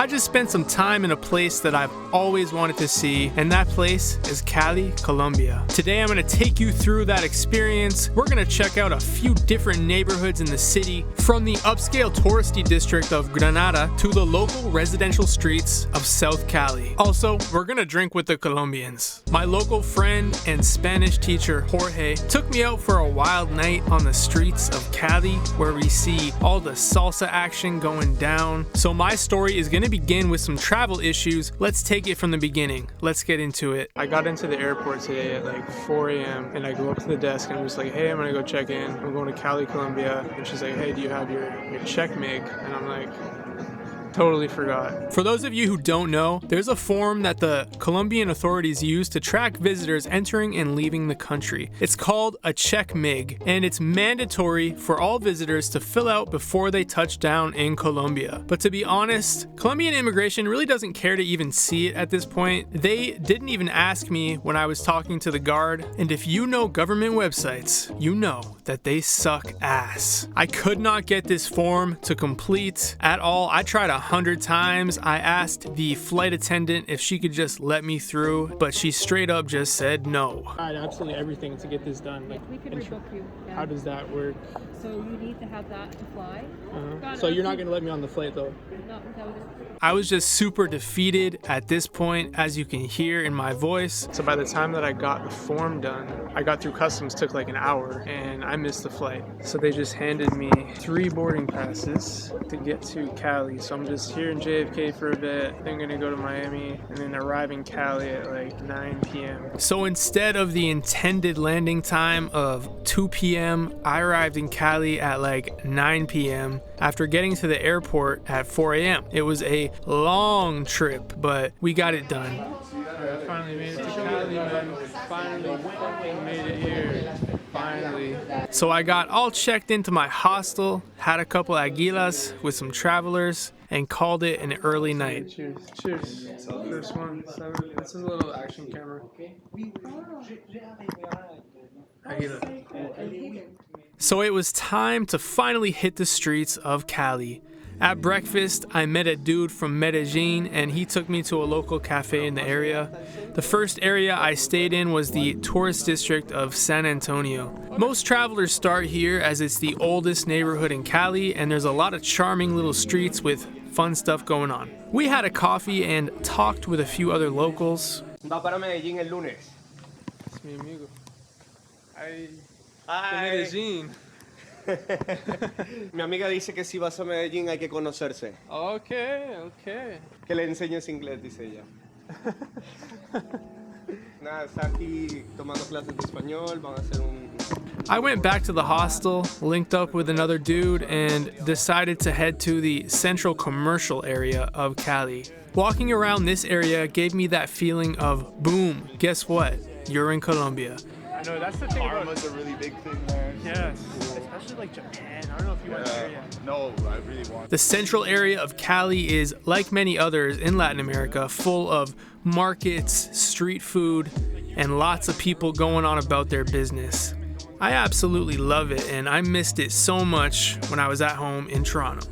I just spent some time in a place that I've always wanted to see, and that place is Cali, Colombia. Today I'm going to take you through that experience. We're going to check out a few different neighborhoods in the city, from the upscale touristy district of Granada to the local residential streets of South Cali. Also, we're going to drink with the Colombians. My local friend and Spanish teacher Jorge took me out for a wild night on the streets of Cali, where we see all the salsa action going down. So my story is going to begin with some travel issues. Let's take it from the beginning. Let's get into it. I got into the airport today at like 4 a.m. and I go up to the desk and I'm just like, hey, I'm going to go check in. I'm going to Cali, Colombia. And she's like, hey, do you have your check mig? And I'm like, totally forgot. For those of you who don't know, there's a form that the Colombian authorities use to track visitors entering and leaving the country. It's called a check mig, and it's mandatory for all visitors to fill out before they touch down in Colombia. But to be honest, Colombian immigration really doesn't care to even see it at this point. They didn't even ask me when I was talking to the guard, and if you know government websites, you know that they suck ass. I could not get this form to complete at all. I tried 100 times. I asked the flight attendant if she could just let me through, but she straight up just said no. I had absolutely everything to get this done. Like, we could rebook you. Yeah. How does that work? So you need to have that to fly. So you're not going to let me on the flight though? Not without it. I was just super defeated at this point, as you can hear in my voice. So by the time that I got the form done, I got through customs, took like an hour, and I missed the flight. So they just handed me 3 boarding passes to get to Cali. So I'm just here in JFK for a bit. I'm gonna go to Miami and then arrive in Cali at like 9 p.m. So instead of the intended landing time of 2 p.m., I arrived in Cali at like 9 p.m. after getting to the airport at 4 a.m. It was a long trip, but we got it done. I finally made it to Cali, man. Finally made it here. Finally. So I got all checked into my hostel, had a couple aguilas with some travelers, and called it an early night. Cheers. Cheers. First one. This is a little action camera. Aguila. So it was time to finally hit the streets of Cali. At breakfast, I met a dude from Medellin, and he took me to a local cafe in the area. The first area I stayed in was the tourist district of San Antonio. Most travelers start here as it's the oldest neighborhood in Cali, and there's a lot of charming little streets with fun stuff going on. We had a coffee and talked with a few other locals. Va para Medellín el lunes. Es mi amigo. Medellin. Mi amiga dice que si vas a Medellín hay que conocerse. Okay. Que le enseñes inglés, dice ella. Nada, está aquí tomando clases de español, van a hacer un... I went back to the hostel, linked up with another dude, and decided to head to the central commercial area of Cali. Walking around this area gave me that feeling of, boom, guess what? You're in Colombia. I know, that's the thing about... Pharma's a really big thing there. Yes, especially like Japan. I don't know if you went there yet. No, I really want. The central area of Cali is, like many others in Latin America, full of markets, street food, and lots of people going on about their business. I absolutely love it, and I missed it so much when I was at home in Toronto.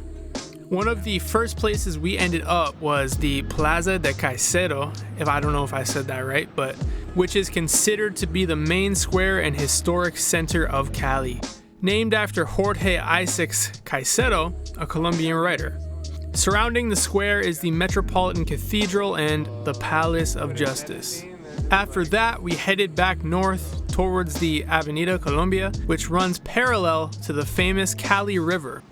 One of the first places we ended up was the Plaza de Caicedo, I don't know if I said that right, but which is considered to be the main square and historic center of Cali, named after Jorge Isaacs Caicedo, a Colombian writer. Surrounding the square is the Metropolitan Cathedral and the Palace of Justice. After that, we headed back north towards the Avenida Colombia, which runs parallel to the famous Cali River.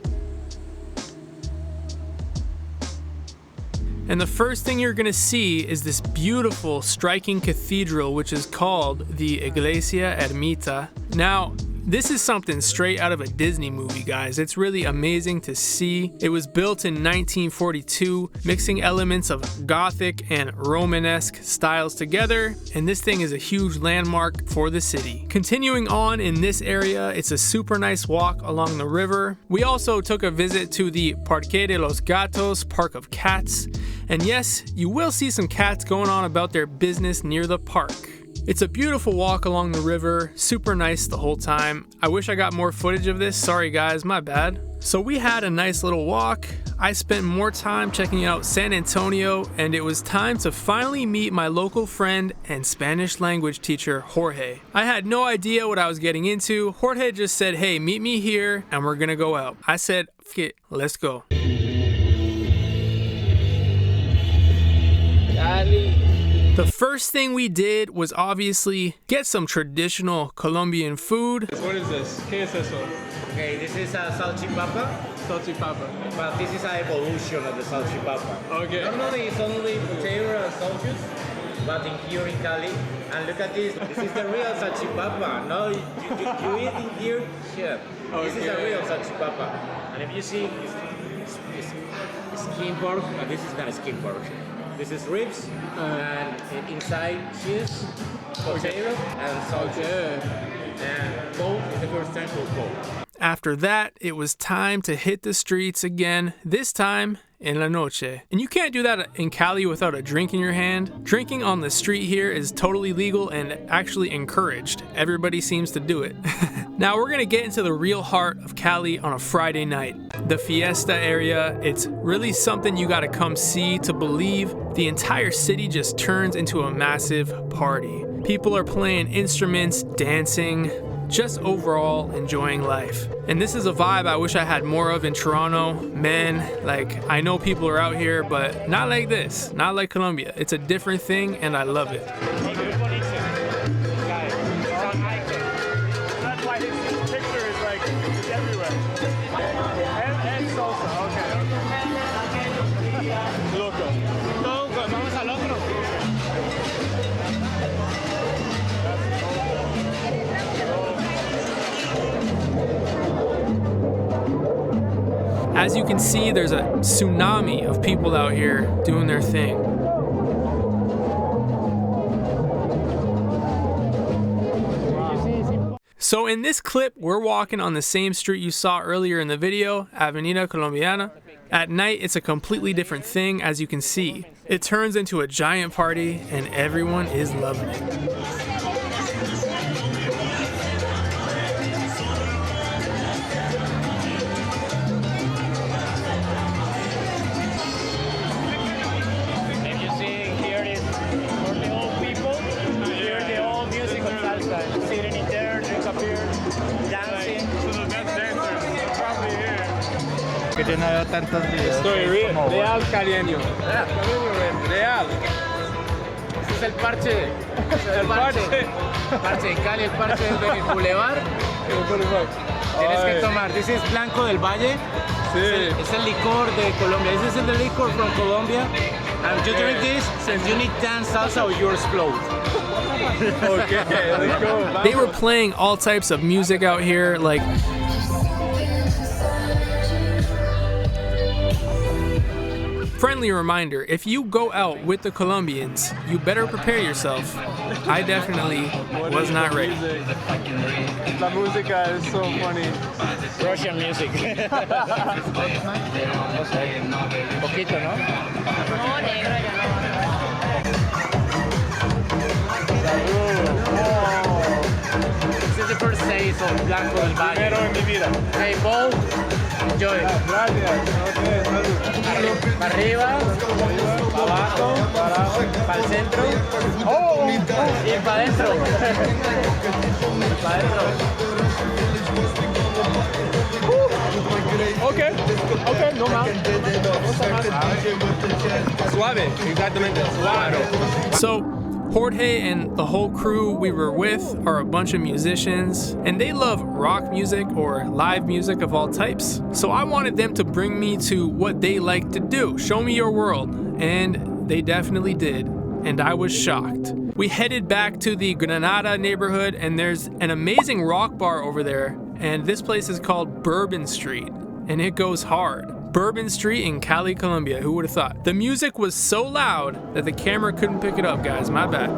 And the first thing you're gonna see is this beautiful, striking cathedral, which is called the Iglesia Ermita. Now, this is something straight out of a Disney movie, guys. It's really amazing to see. It was built in 1942, mixing elements of Gothic and Romanesque styles together, and this thing is a huge landmark for the city. Continuing on in this area, it's a super nice walk along the river. We also took a visit to the Parque de los Gatos, Park of Cats, and yes, you will see some cats going on about their business near the park. It's a beautiful walk along the river, super nice the whole time. I wish I got more footage of this, sorry guys, my bad. So we had a nice little walk. I spent more time checking out San Antonio, and it was time to finally meet my local friend and Spanish language teacher, Jorge. I had no idea what I was getting into. Jorge just said, hey, meet me here and we're gonna go out. I said, F it, let's go. The first thing we did was obviously get some traditional Colombian food. What is this? ¿Qué es eso? Okay, this is a salchipapa, Salchipapa. but this is an evolution of the salchipapa. Okay. Normally it's only potato and sausage, but in here in Cali, and look at this, this is the real salchipapa. No, you eat in here, shit. This is a real salchipapa. And if you see, it's skin pork, but this is not skin pork. This is ribs, and inside cheese, potato, and sausage. And both is the first time for both. After that, it was time to hit the streets again, this time in la noche. And you can't do that in Cali without a drink in your hand. Drinking on the street here is totally legal and actually encouraged. Everybody seems to do it. Now we're gonna get into the real heart of Cali on a Friday night. The fiesta area, it's really something you gotta come see to believe. The entire city just turns into a massive party. People are playing instruments, dancing, just overall enjoying life. And this is a vibe I wish I had more of in Toronto. Man, like, I know people are out here, but not like this, not like Colombia. It's a different thing and I love it. That's why his picture is like everywhere. And salsa, okay. Loco. Vamos al otro. As you can see, there's a tsunami of people out here doing their thing. So in this clip, we're walking on the same street you saw earlier in the video, Avenida Colombiana. At night, it's a completely different thing, as you can see. It turns into a giant party, and everyone is loving it. Que yo no veo tantos videos. Estoy real cariño. Real. Este es el parche. El parche en Cali, el parche del Boulevard. Tienes que tomar. This is Blanco del Valle. Sí. Es el licor de Colombia. This is the liquor from Colombia. And you drink this, and you need dance salsa or you explode. Okay. They were playing all types of music out here, like friendly reminder, if you go out with the Colombians, you better prepare yourself. I definitely was not ready. La música is so funny. Russian music. Poquito, ¿no? No, negro, ya no. This is the first taste of Blanco del Valle. Primero en mi vida. Hey, both. Enjoy. Gracias. Okay, salud. Para arriba, para abajo, para el centro. Y para adentro. Para adentro. Okay, no más. Suave, exactamente, suave. So, Jorge and the whole crew we were with are a bunch of musicians, and they love rock music or live music of all types. So I wanted them to bring me to what they like to do, show me your world, and they definitely did, and I was shocked. We headed back to the Granada neighborhood, and there's an amazing rock bar over there, and this place is called Bourbon Street, and it goes hard. Bourbon Street in Cali, Colombia. Who would have thought? The music was so loud that the camera couldn't pick it up, guys. My bad.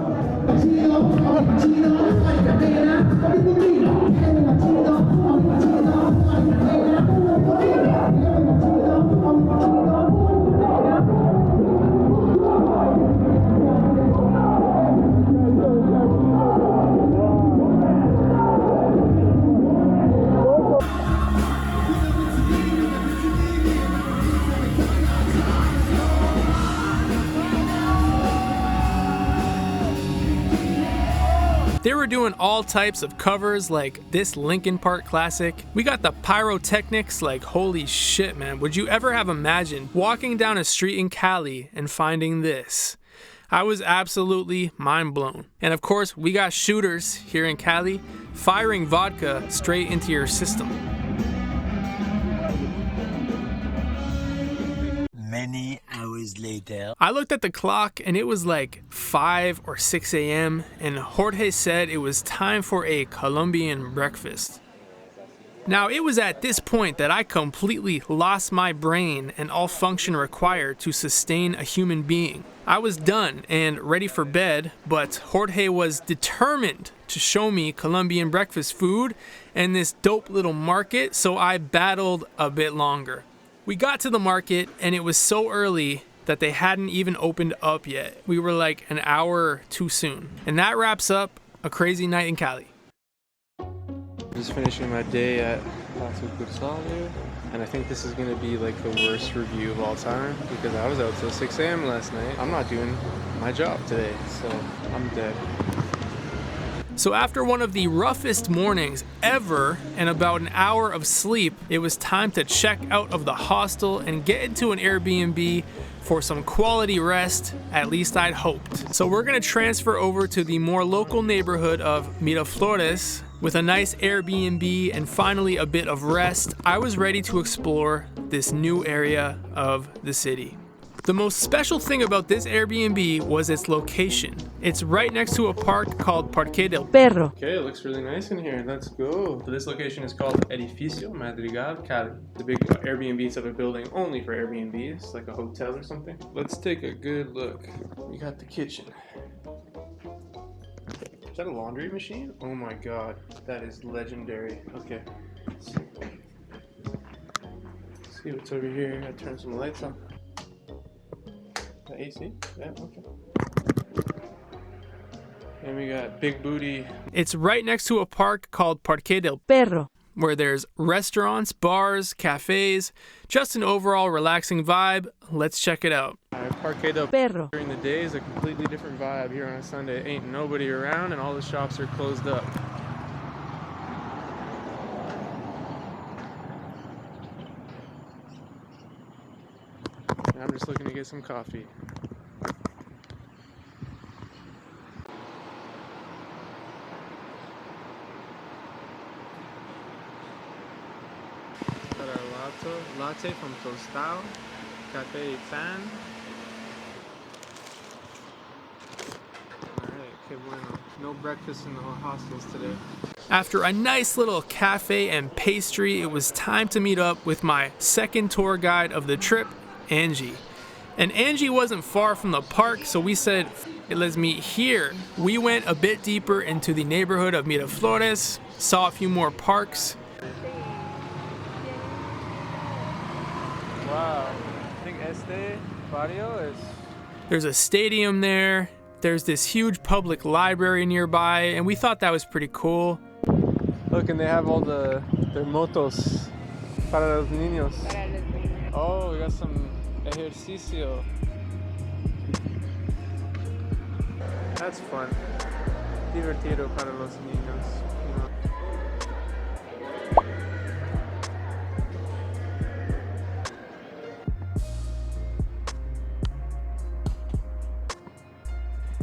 They were doing all types of covers like this Linkin Park classic. We got the pyrotechnics, like holy shit, man. Would you ever have imagined walking down a street in Cali and finding this? I was absolutely mind blown. And of course, we got shooters here in Cali firing vodka straight into your system. Many hours later. I looked at the clock and it was like 5 or 6 a.m. and Jorge said it was time for a Colombian breakfast. Now, it was at this point that I completely lost my brain and all function required to sustain a human being. I was done and ready for bed, but Jorge was determined to show me Colombian breakfast food and this dope little market, so I battled a bit longer. We got to the market and it was so early that they hadn't even opened up yet. We were like an hour too soon. And that wraps up a crazy night in Cali. Just finishing my day at Plaza, and I think this is going to be like the worst review of all time because I was out till 6 a.m. last night. I'm not doing my job today, so I'm dead. So after one of the roughest mornings ever and about an hour of sleep, it was time to check out of the hostel and get into an Airbnb for some quality rest, at least I'd hoped. So we're gonna transfer over to the more local neighborhood of Miraflores with a nice Airbnb and finally a bit of rest. I was ready to explore this new area of the city. The most special thing about this Airbnb was its location. It's right next to a park called Parque Del Perro. Okay, it looks really nice in here. Let's go. So this location is called Edificio Madrigal Cali. The big Airbnb type of building only for Airbnbs, like a hotel or something. Let's take a good look. We got the kitchen. Is that a laundry machine? Oh my god, that is legendary. Okay. Let's see what's over here. I turn some lights on. The AC? Yeah, okay. And we got big booty. It's right next to a park called Parque Del Perro, where there's restaurants, bars, cafes, just an overall relaxing vibe. Let's check it out. Parque Del Perro during the day is a completely different vibe. Here on a Sunday, ain't nobody around and all the shops are closed up. And I'm just looking to get some coffee. Got our latte from Tostado, Cafe Fan. Alright, que bueno. No breakfast in the hostels today. After a nice little cafe and pastry, it was time to meet up with my second tour guide of the trip, Angie. And Angie wasn't far from the park, so we said, let's meet here. We went a bit deeper into the neighborhood of Miraflores, saw a few more parks. Wow, I think este barrio is... There's a stadium there, there's this huge public library nearby, and we thought that was pretty cool. Look, and they have all their motos para los niños. Oh, we got some ejercicio. That's fun. Divertido para los niños. You know.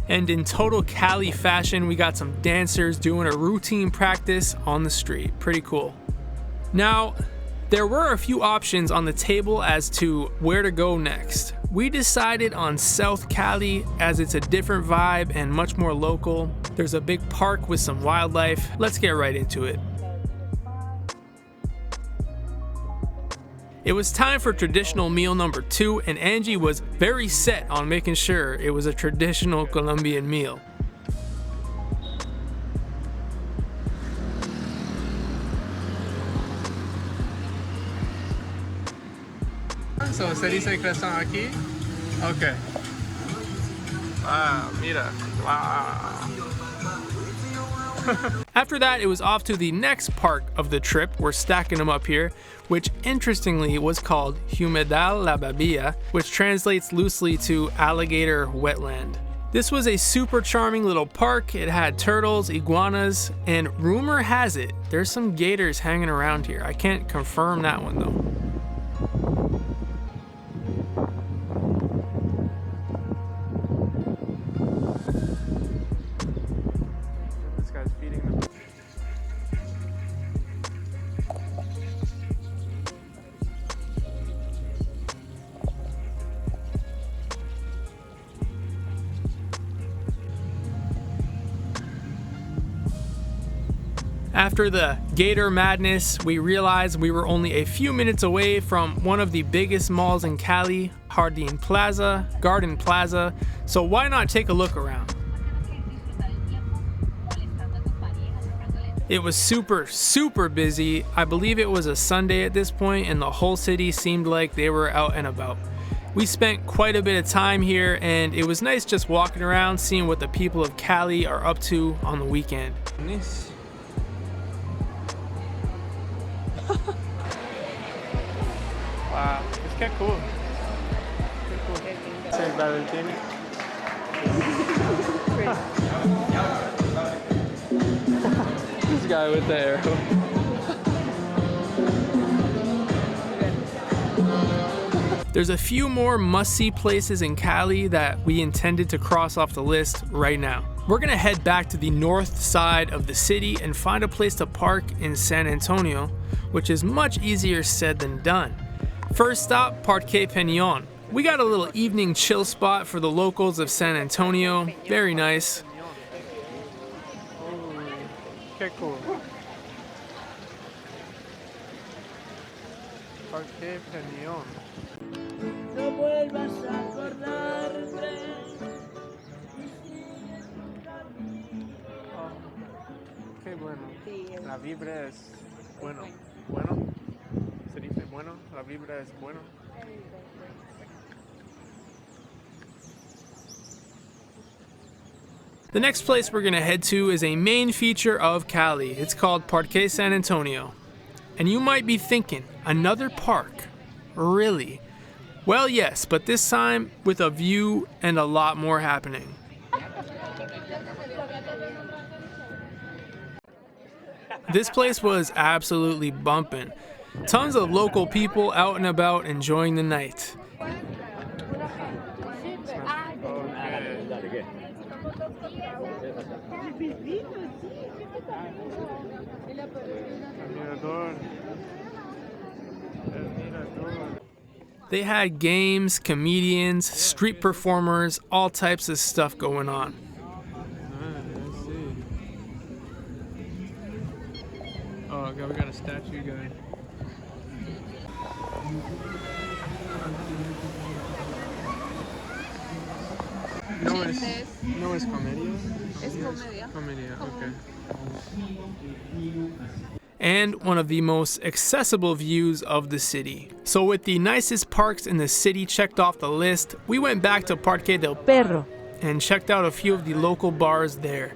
And in total Cali fashion, we got some dancers doing a routine practice on the street. Pretty cool. Now, there were a few options on the table as to where to go next. We decided on South Cali as it's a different vibe and much more local. There's a big park with some wildlife. Let's get right into it. It was time for traditional meal number 2, and Angie was very set on making sure it was a traditional Colombian meal. So, ¿se dice croissant aquí? Okay. Wow, mira. Wow. After that, it was off to the next part of the trip. We're stacking them up here, which interestingly was called Humedal La Babilla, which translates loosely to alligator wetland. This was a super charming little park. It had turtles, iguanas, and rumor has it, there's some gators hanging around here. I can't confirm that one though. This guy's feeding them. After the gator madness, we realized we were only a few minutes away from one of the biggest malls in Cali, Jardín Plaza, Garden Plaza, so why not take a look around? It was super busy. I believe it was a Sunday at this point and the whole city seemed like they were out and about. We spent quite a bit of time here and it was nice just walking around seeing what the people of Cali are up to on the weekend. Nice. Wow, it's kind of cool. Saint Valentin. This guy with the arrow. There's a few more must-see places in Cali that we intended to cross off the list right now. We're gonna head back to the north side of the city and find a place to park in San Antonio, which is much easier said than done. First stop, Parque Peñón. We got a little evening chill spot for the locals of San Antonio. Very nice. Okay, cool. Parque Peñón. No vuelvas a acordarte. Qué bueno. La vibra es bueno. Bueno. Se dice bueno. La vibra es bueno. The next place we're gonna head to is a main feature of Cali. It's called Parque San Antonio. And you might be thinking, another park? Really? Well, yes, but this time with a view and a lot more happening. This place was absolutely bumping. Tons of local people out and about enjoying the night. They had games, comedians, street performers, all types of stuff going on. Oh, we got a statue guy. No es comedia? Es comedia. Comedia, okay. And one of the most accessible views of the city. So with the nicest parks in the city checked off the list, we went back to Parque Del Perro and checked out a few of the local bars there.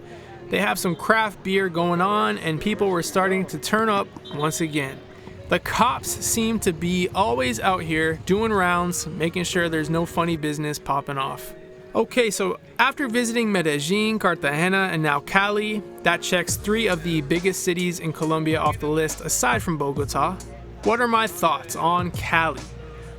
They have some craft beer going on and people were starting to turn up once again. The cops seem to be always out here doing rounds, making sure there's no funny business popping off. Okay, so after visiting Medellin, Cartagena, and now Cali, that checks 3 of the biggest cities in Colombia off the list aside from Bogota. What are my thoughts on Cali?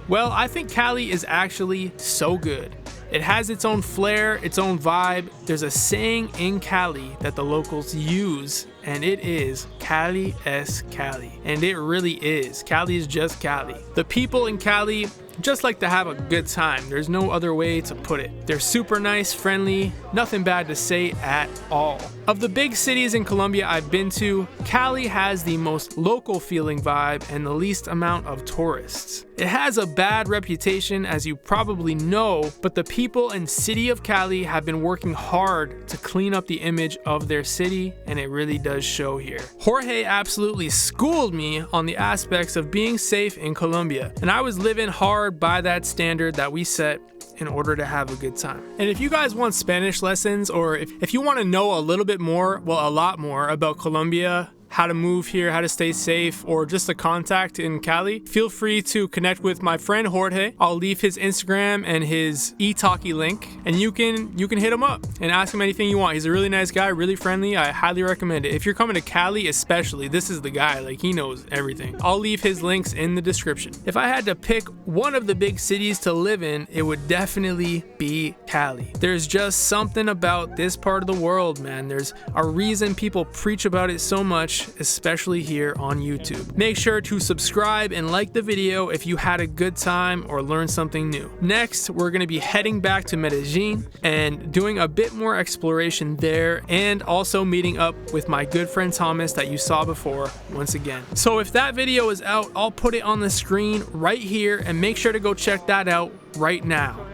Well, I think Cali is actually so good. It has its own flair, its own vibe. There's a saying in Cali that the locals use, and it is Cali es Cali. And it really is. Cali is just Cali. The people in Cali just like to have a good time. There's no other way to put it. They're super nice, friendly, nothing bad to say at all. Of the big cities in Colombia I've been to, Cali has the most local feeling vibe and the least amount of tourists. It has a bad reputation, as you probably know, but the people and city of Cali have been working hard to clean up the image of their city, and it really does show here. Jorge absolutely schooled me on the aspects of being safe in Colombia, and I was living hard by that standard that we set in order to have a good time. And if you guys want Spanish lessons, or if you want to know a little bit more, well, a lot more about Colombia, how to move here, how to stay safe, or just a contact in Cali, feel free to connect with my friend Jorge. I'll leave his Instagram and his eTalkie link, and you can hit him up and ask him anything you want. He's a really nice guy, really friendly. I highly recommend it. If you're coming to Cali especially, this is the guy. Like, he knows everything. I'll leave his links in the description. If I had to pick one of the big cities to live in, it would definitely be Cali. There's just something about this part of the world, man. There's a reason people preach about it so much, especially here on YouTube. Make sure to subscribe and like the video if you had a good time or learned something new. Next, we're going to be heading back to Medellin and doing a bit more exploration there, and also meeting up with my good friend Thomas that you saw before once again. So if that video is out, I'll put it on the screen right here, and make sure to go check that out right now.